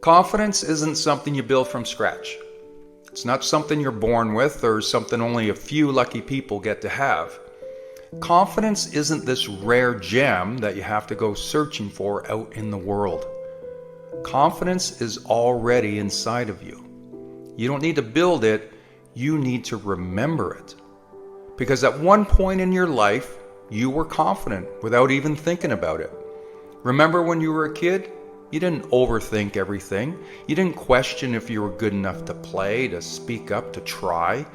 Confidence isn't something you build from scratch. It's not something you're born with or something only a few lucky people get to have. Confidence isn't this rare gem that you have to go searching for out in the world. Confidence is already inside of you. You don't need to build it, you need to remember it. Because at one point in your life, you were confident without even thinking about it. Remember when you were a kid? You didn't overthink everything. You didn't question if you were good enough to play, to speak up, to try.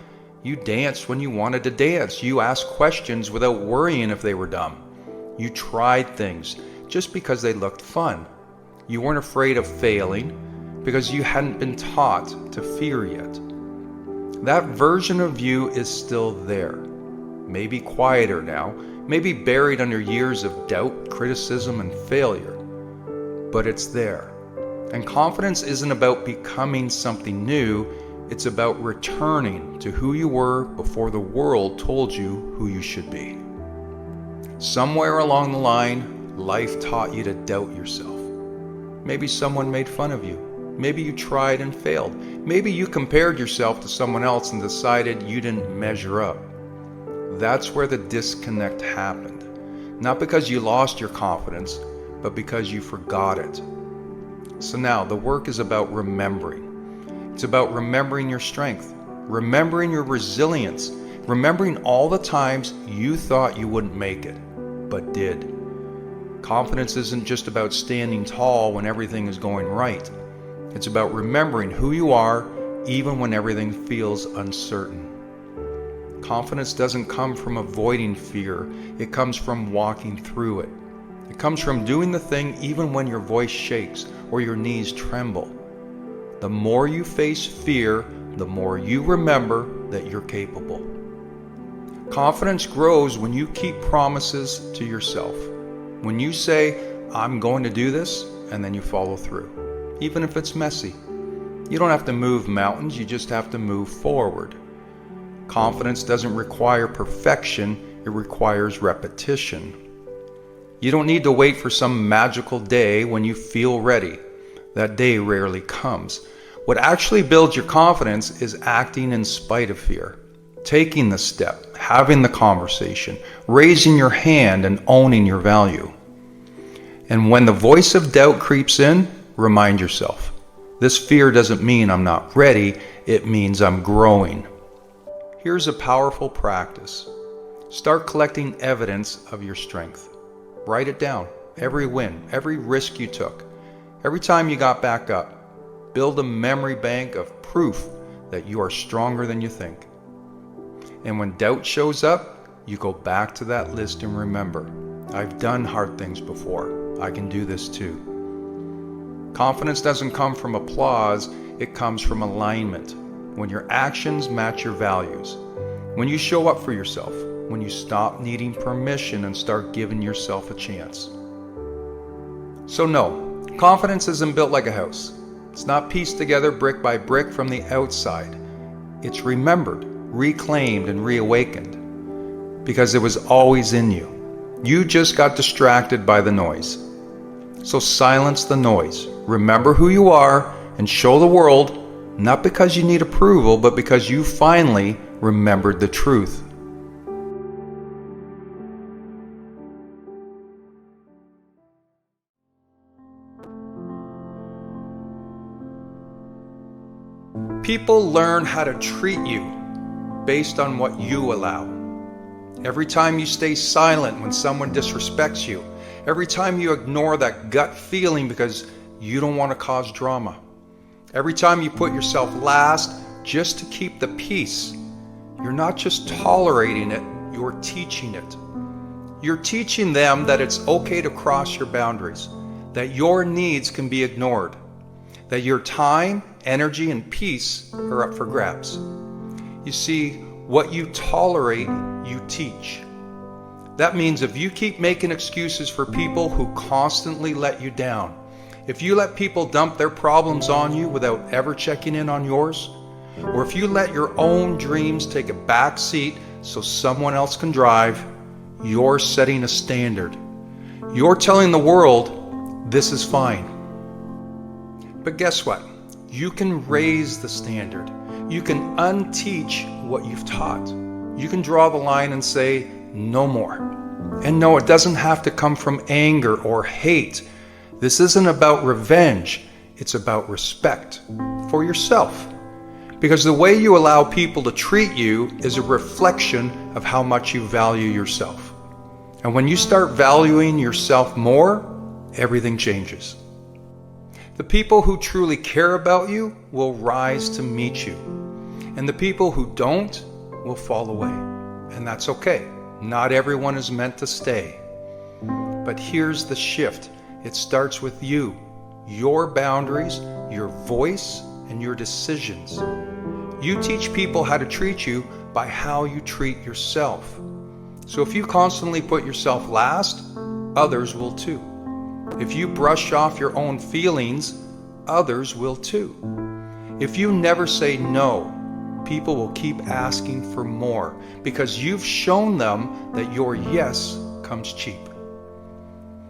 You danced when you wanted to dance. You asked questions without worrying if they were dumb. You tried things just because they looked fun. You weren't afraid of failing because you hadn't been taught to fear yet. That version of you is still there. Maybe quieter now, maybe buried under years of doubt, criticism, and failure. But it's there. And confidence isn't about becoming something new, it's about returning to who you were before the world told you who you should be. Somewhere along the line, life taught you to doubt yourself. Maybe someone made fun of you. Maybe you tried and failed. Maybe you compared yourself to someone else and decided you didn't measure up. That's where the disconnect happened. Not because you lost your confidence, but because you forgot it. So now the work is about remembering. It's about remembering your strength, remembering your resilience, remembering all the times you thought you wouldn't make it, but did. Confidence isn't just about standing tall when everything is going right. It's about remembering who you are even when everything feels uncertain. Confidence doesn't come from avoiding fear, it comes from walking through it. It comes from doing the thing even when your voice shakes or your knees tremble. The more you face fear, the more you remember that you're capable. Confidence grows when you keep promises to yourself. When you say, I'm going to do this, and then you follow through, even if it's messy. You don't have to move mountains, you just have to move forward. Confidence doesn't require perfection, it requires repetition. You don't need to wait for some magical day when you feel ready. That day rarely comes. What actually builds your confidence is acting in spite of fear. Taking the step, having the conversation, raising your hand and owning your value. And when the voice of doubt creeps in, remind yourself, this fear doesn't mean I'm not ready, it means I'm growing. Here's a powerful practice. Start collecting evidence of your strength. Write it down, every win, every risk you took, every time you got back up. Build a memory bank of proof that you are stronger than you think. And when doubt shows up, you go back to that list and remember, I've done hard things before. I can do this too. Confidence doesn't come from applause, it comes from alignment. When your actions match your values. When you show up for yourself. When you stop needing permission and start giving yourself a chance. So no, confidence isn't built like a house. It's not pieced together brick by brick from the outside. It's remembered, reclaimed, and reawakened. Because it was always in you. You just got distracted by the noise. So silence the noise. Remember who you are and show the world, not because you need approval, but because you finally remembered the truth. People learn how to treat you based on what you allow. Every time you stay silent when someone disrespects you, every time you ignore that gut feeling because you don't want to cause drama, every time you put yourself last just to keep the peace, you're not just tolerating it, you're teaching it. You're teaching them that it's okay to cross your boundaries, that your needs can be ignored, that your time, energy, and peace are up for grabs. You see, what you tolerate, you teach. That means if you keep making excuses for people who constantly let you down, if you let people dump their problems on you without ever checking in on yours, or if you let your own dreams take a back seat so someone else can drive, you're setting a standard. You're telling the world, this is fine. But guess what? You can raise the standard. You can unteach what you've taught. You can draw the line and say, no more. And no, it doesn't have to come from anger or hate. This isn't about revenge. It's about respect for yourself. Because the way you allow people to treat you is a reflection of how much you value yourself. And when you start valuing yourself more, everything changes. The people who truly care about you will rise to meet you. And the people who don't will fall away. And that's okay. Not everyone is meant to stay. But here's the shift. It starts with you, your boundaries, your voice, and your decisions. You teach people how to treat you by how you treat yourself. So if you constantly put yourself last, others will too. If you brush off your own feelings, others will too. If you never say no, people will keep asking for more because you've shown them that your yes comes cheap.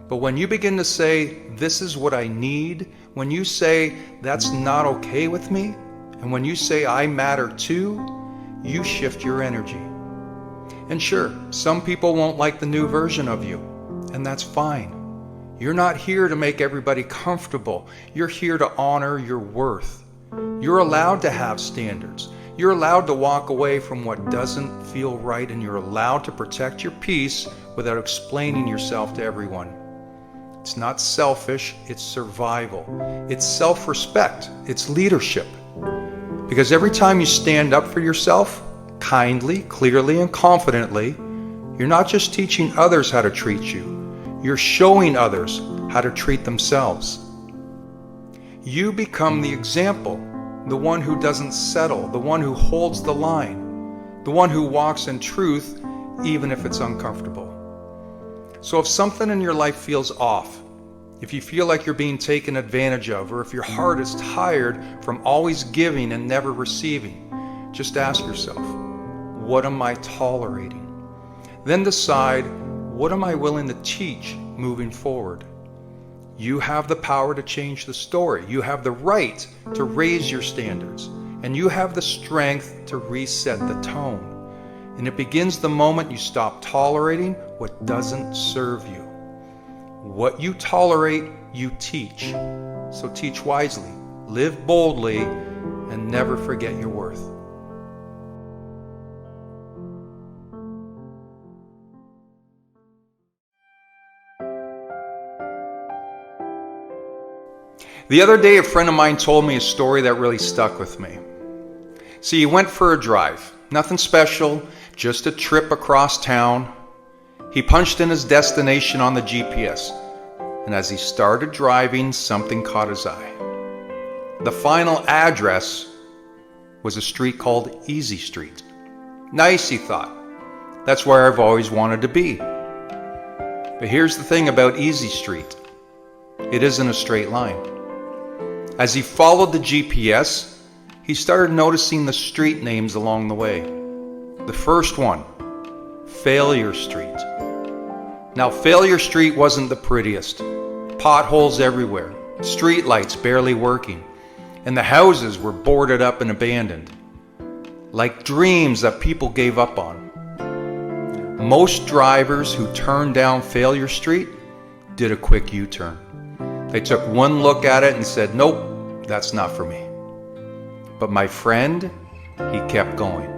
But when you begin to say, this is what I need, when you say, that's not okay with me, and when you say, I matter too, you shift your energy. And sure, some people won't like the new version of you, and that's fine. You're not here to make everybody comfortable. You're here to honor your worth. You're allowed to have standards. You're allowed to walk away from what doesn't feel right, and you're allowed to protect your peace without explaining yourself to everyone. It's not selfish, it's survival. It's self-respect, it's leadership. Because every time you stand up for yourself, kindly, clearly, and confidently, you're not just teaching others how to treat you, you're showing others how to treat themselves. You become the example, the one who doesn't settle, the one who holds the line, the one who walks in truth, even if it's uncomfortable. So if something in your life feels off, if you feel like you're being taken advantage of, or if your heart is tired from always giving and never receiving, just ask yourself, what am I tolerating? Then decide, what am I willing to teach moving forward? You have the power to change the story. You have the right to raise your standards, and you have the strength to reset the tone. And it begins the moment you stop tolerating what doesn't serve you. What you tolerate, you teach. So teach wisely, live boldly, and never forget your worth. The other day, a friend of mine told me a story that really stuck with me. See, he went for a drive. Nothing special, just a trip across town. He punched in his destination on the GPS, and as he started driving, something caught his eye. The final address was a street called Easy Street. Nice, he thought. That's where I've always wanted to be. But here's the thing about Easy Street. It isn't a straight line. As he followed the GPS, he started noticing the street names along the way. The first one, Failure Street. Now, Failure Street wasn't the prettiest. Potholes everywhere, street lights barely working, and the houses were boarded up and abandoned, like dreams that people gave up on. Most drivers who turned down Failure Street did a quick U-turn. They took one look at it and said, nope, that's not for me. But my friend, he kept going.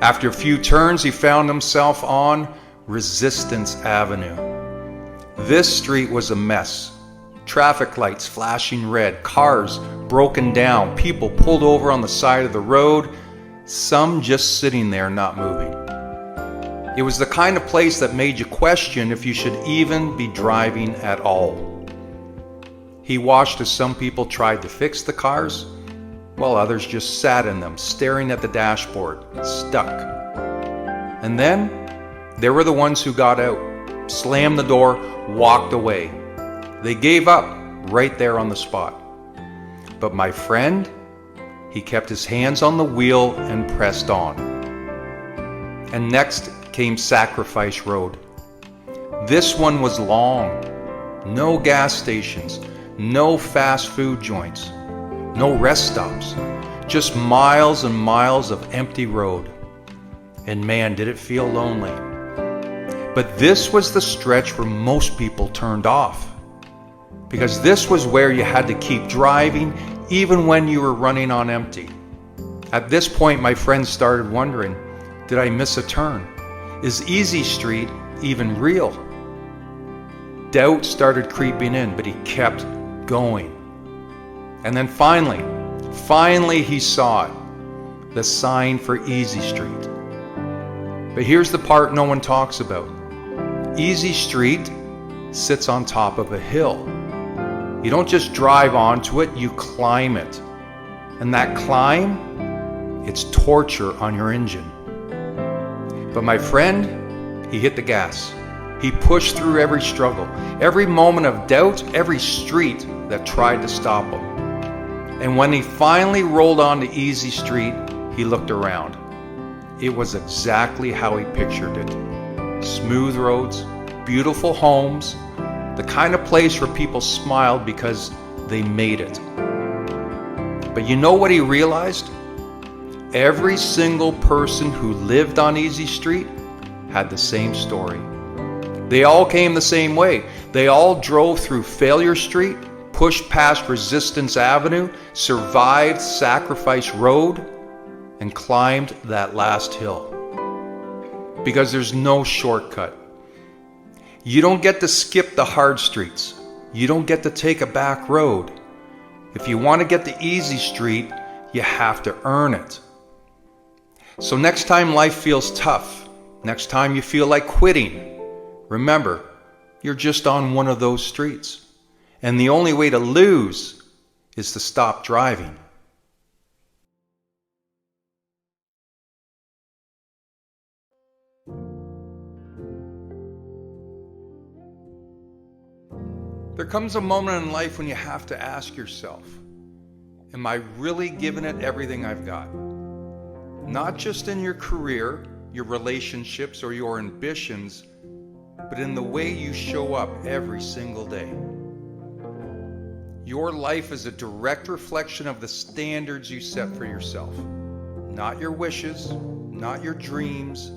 After a few turns, he found himself on Resistance Avenue. This street was a mess. Traffic lights flashing red, cars broken down, people pulled over on the side of the road, some just sitting there not moving. It was the kind of place that made you question if you should even be driving at all. He watched as some people tried to fix the cars, while others just sat in them, staring at the dashboard, stuck. And then there were the ones who got out, slammed the door, walked away. They gave up right there on the spot. But my friend, he kept his hands on the wheel and pressed on. And next came Sacrifice Road. This one was long. No gas stations, No fast food joints, no rest stops, just miles and miles of empty road. And man, did it feel lonely. But this was the stretch where most people turned off, because this was where you had to keep driving even when you were running on empty. At this point, my friends started wondering, did I miss a turn? Is Easy Street even real? Doubt started creeping in, but he kept going. And then finally he saw it, the sign for Easy Street. But here's the part no one talks about. Easy Street sits on top of a hill. You don't just drive onto it, you climb it. And that climb, it's torture on your engine. But my friend, he hit the gas. He pushed through every struggle, every moment of doubt, every street that tried to stop him. And when he finally rolled onto Easy Street, he looked around. It was exactly how he pictured it. Smooth roads, beautiful homes, the kind of place where people smiled because they made it. But you know what he realized? Every single person who lived on Easy Street had the same story. They all came the same way. They all drove through Failure Street, pushed past Resistance Avenue, survived Sacrifice Road, and climbed that last hill. Because there's no shortcut. You don't get to skip the hard streets. You don't get to take a back road. If you want to get to Easy Street, you have to earn it. So next time life feels tough, next time you feel like quitting, remember, you're just on one of those streets. And the only way to lose is to stop driving. There comes a moment in life when you have to ask yourself, am I really giving it everything I've got? Not just in your career, your relationships, or your ambitions, but in the way you show up every single day. Your life is a direct reflection of the standards you set for yourself. Not your wishes, not your dreams,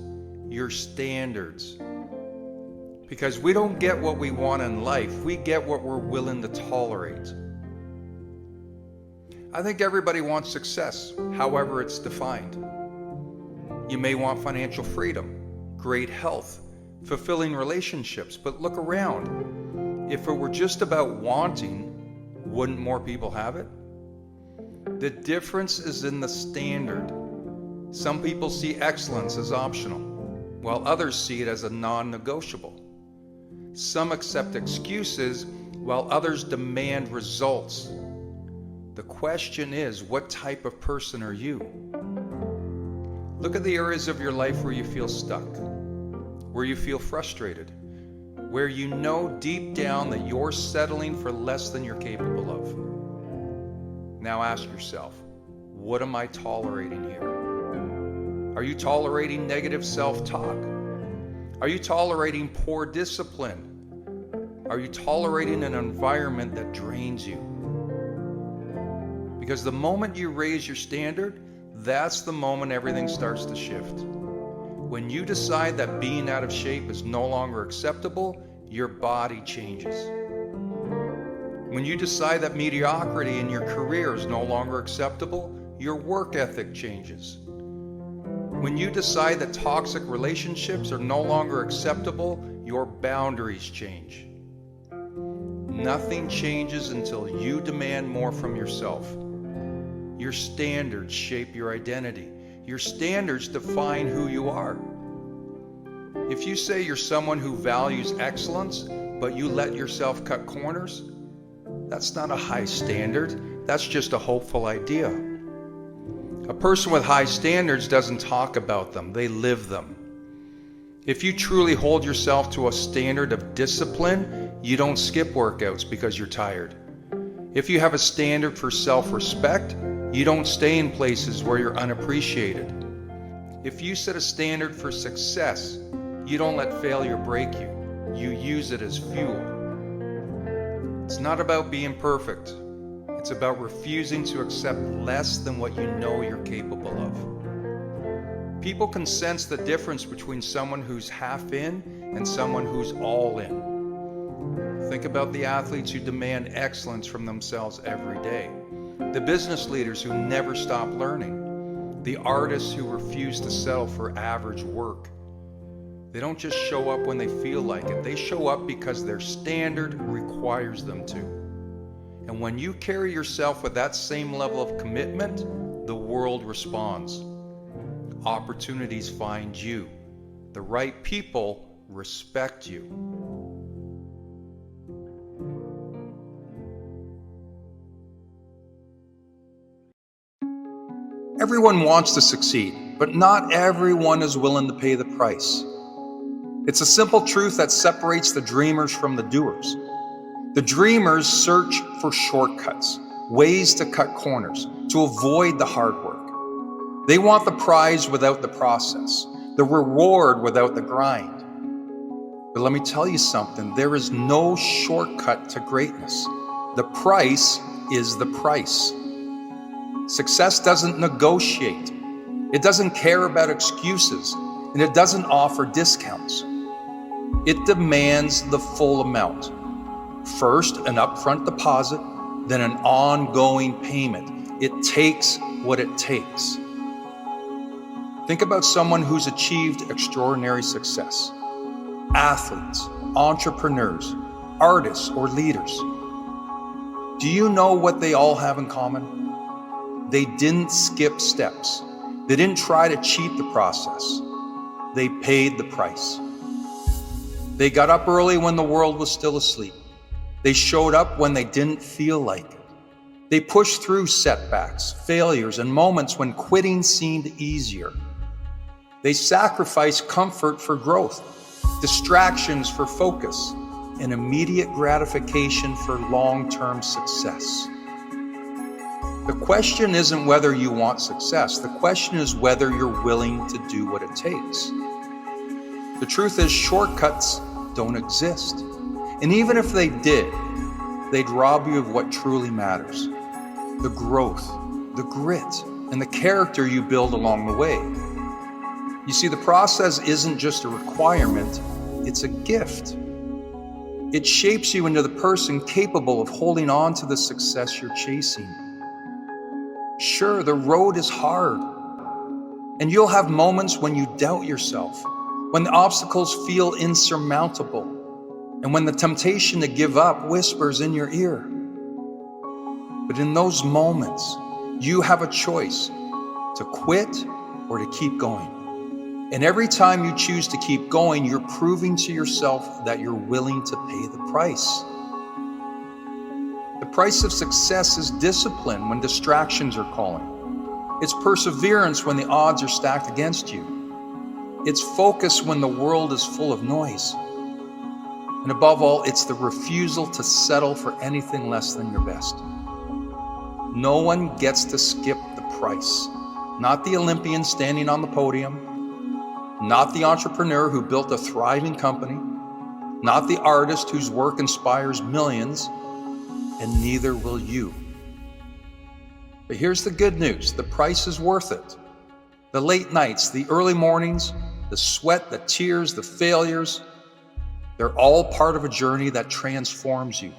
your standards. Because we don't get what we want in life, we get what we're willing to tolerate. I think everybody wants success, however it's defined. You may want financial freedom, great health, fulfilling relationships, but look around. If it were just about wanting, wouldn't more people have it? The difference is in the standard. Some people see excellence as optional, while others see it as a non-negotiable. Some accept excuses, while others demand results. The question is, what type of person are you? Look at the areas of your life where you feel stuck, where you feel frustrated, where you know deep down that you're settling for less than you're capable of. Now ask yourself, what am I tolerating here? Are you tolerating negative self-talk? Are you tolerating poor discipline? Are you tolerating an environment that drains you? Because the moment you raise your standard, that's the moment everything starts to shift. When you decide that being out of shape is no longer acceptable, your body changes. When you decide that mediocrity in your career is no longer acceptable, your work ethic changes. When you decide that toxic relationships are no longer acceptable, your boundaries change. Nothing changes until you demand more from yourself. Your standards shape your identity. Your standards define who you are. If you say you're someone who values excellence, but you let yourself cut corners, that's not a high standard. That's just a hopeful idea. A person with high standards doesn't talk about them, they live them. If you truly hold yourself to a standard of discipline, you don't skip workouts because you're tired. If you have a standard for self-respect, you don't stay in places where you're unappreciated. If you set a standard for success, you don't let failure break you. You use it as fuel. It's not about being perfect. It's about refusing to accept less than what you know you're capable of. People can sense the difference between someone who's half in and someone who's all in. Think about the athletes who demand excellence from themselves every day, the business leaders who never stop learning, the artists who refuse to settle for average work. They don't just show up when they feel like it. They show up because their standard requires them to. And when you carry yourself with that same level of commitment, the world responds. Opportunities find you. The right people respect you. Everyone wants to succeed, but not everyone is willing to pay the price. It's a simple truth that separates the dreamers from the doers. The dreamers search for shortcuts, ways to cut corners, to avoid the hard work. They want the prize without the process, the reward without the grind. But let me tell you something, there is no shortcut to greatness. The price is the price. Success doesn't negotiate. It doesn't care about excuses, and it doesn't offer discounts. It demands the full amount. First, an upfront deposit, then an ongoing payment. It takes what it takes. Think about someone who's achieved extraordinary success. Athletes, entrepreneurs, artists, or leaders. Do you know what they all have in common? They didn't skip steps. They didn't try to cheat the process. They paid the price. They got up early when the world was still asleep. They showed up when they didn't feel like it. They pushed through setbacks, failures, and moments when quitting seemed easier. They sacrificed comfort for growth, distractions for focus, and immediate gratification for long-term success. The question isn't whether you want success. The question is whether you're willing to do what it takes. The truth is, shortcuts don't exist. And even if they did, they'd rob you of what truly matters. The growth, the grit, and the character you build along the way. You see, the process isn't just a requirement, it's a gift. It shapes you into the person capable of holding on to the success you're chasing. Sure, the road is hard, and you'll have moments when you doubt yourself, when the obstacles feel insurmountable, and when the temptation to give up whispers in your ear. But in those moments, you have a choice to quit or to keep going. And every time you choose to keep going, you're proving to yourself that you're willing to pay the price. The price of success is discipline when distractions are calling. It's perseverance when the odds are stacked against you. It's focus when the world is full of noise. And above all, it's the refusal to settle for anything less than your best. No one gets to skip the price. Not the Olympian standing on the podium, not the entrepreneur who built a thriving company, not the artist whose work inspires millions, and neither will you. But here's the good news, the price is worth it. The late nights, the early mornings, the sweat, the tears, the failures, they're all part of a journey that transforms you.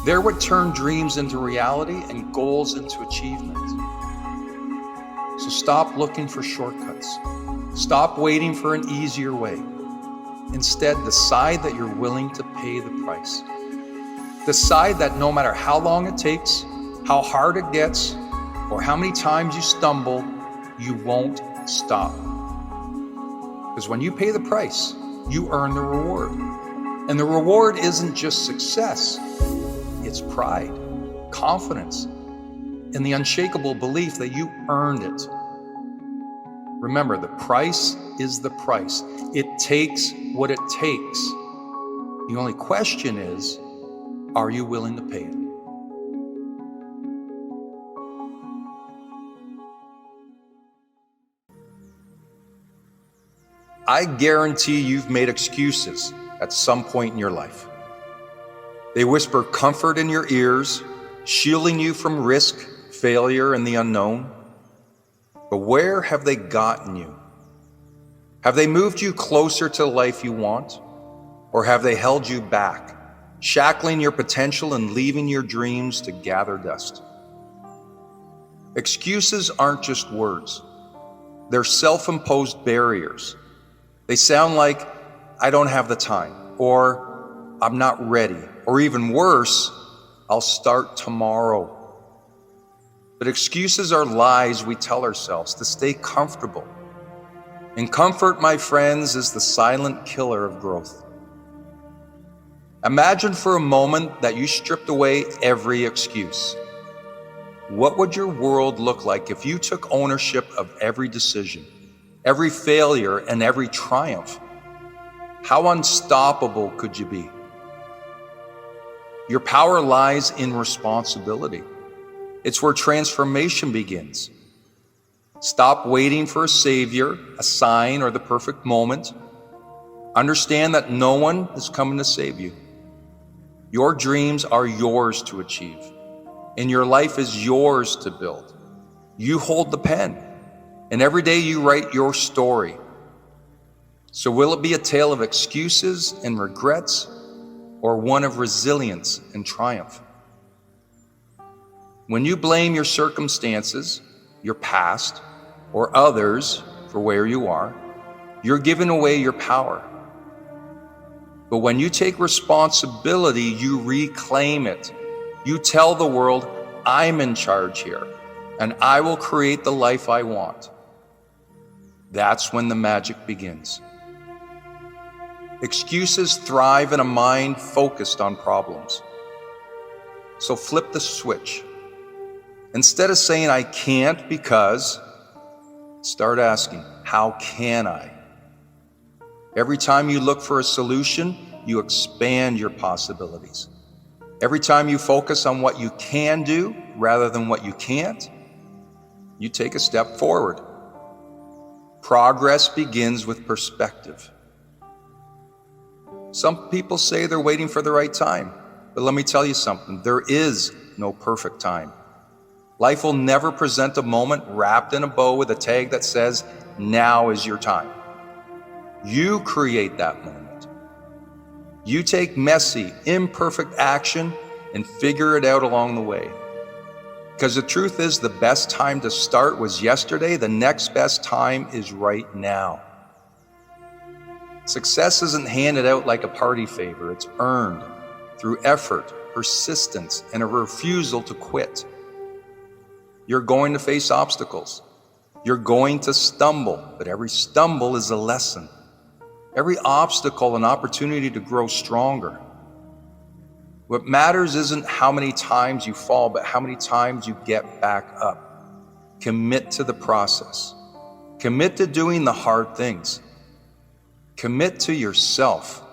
They're what turn dreams into reality and goals into achievement. So stop looking for shortcuts. Stop waiting for an easier way. Instead, decide that you're willing to pay the price. Decide that no matter how long it takes, how hard it gets, or how many times you stumble, you won't stop. Because when you pay the price, you earn the reward. And the reward isn't just success, it's pride, confidence, and the unshakable belief that you earned it. Remember, the price is the price. It takes what it takes. The only question is, are you willing to pay it? I guarantee you've made excuses at some point in your life. They whisper comfort in your ears, shielding you from risk, failure, and the unknown. But where have they gotten you? Have they moved you closer to the life you want? Or have they held you back, shackling your potential and leaving your dreams to gather dust? Excuses aren't just words. They're self-imposed barriers. They sound like, I don't have the time, or I'm not ready, or even worse, I'll start tomorrow. But excuses are lies we tell ourselves to stay comfortable. And comfort, my friends, is the silent killer of growth. Imagine for a moment that you stripped away every excuse. What would your world look like if you took ownership of every decision, every failure, and every triumph? How unstoppable could you be? Your power lies in responsibility. It's where transformation begins. Stop waiting for a savior, a sign, or the perfect moment. Understand that no one is coming to save you. Your dreams are yours to achieve, and your life is yours to build. You hold the pen, and every day you write your story. So will it be a tale of excuses and regrets, or one of resilience and triumph? When you blame your circumstances, your past, or others for where you are, you're giving away your power. But when you take responsibility, you reclaim it. You tell the world, I'm in charge here, and I will create the life I want. That's when the magic begins. Excuses thrive in a mind focused on problems. So flip the switch. Instead of saying, I can't because, start asking, how can I? Every time you look for a solution, you expand your possibilities. Every time you focus on what you can do rather than what you can't, you take a step forward. Progress begins with perspective. Some people say they're waiting for the right time, but let me tell you something, there is no perfect time. Life will never present a moment wrapped in a bow with a tag that says, now is your time. You create that moment. You take messy, imperfect action and figure it out along the way. Because the truth is, the best time to start was yesterday. The next best time is right now. Success isn't handed out like a party favor. It's earned through effort, persistence, and a refusal to quit. You're going to face obstacles. You're going to stumble, but every stumble is a lesson. Every obstacle an opportunity to grow stronger. What matters isn't how many times you fall, but how many times you get back up. Commit to the process. Commit to doing the hard things. Commit to yourself.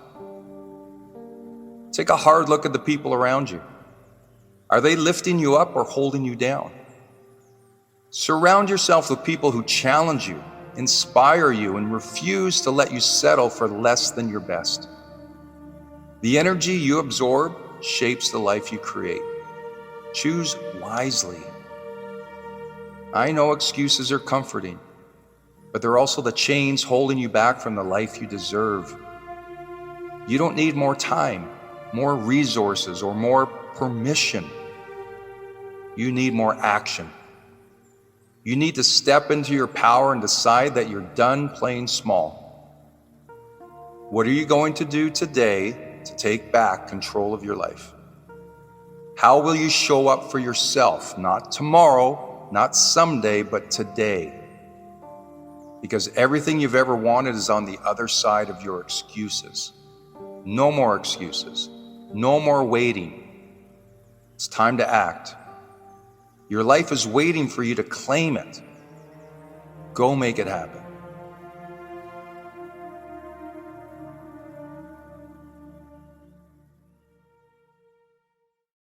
Take a hard look at the people around you. Are they lifting you up or holding you down? Surround yourself with people who challenge you, inspire you, and refuse to let you settle for less than your best. The energy you absorb shapes the life you create. Choose wisely. I know excuses are comforting, but they're also the chains holding you back from the life you deserve. You don't need more time, more resources, or more permission. You need more action. You need to step into your power and decide that you're done playing small. What are you going to do today to take back control of your life? How will you show up for yourself? Not tomorrow, not someday, but today. Because everything you've ever wanted is on the other side of your excuses. No more excuses. No more waiting. It's time to act. Your life is waiting for you to claim it. Go make it happen.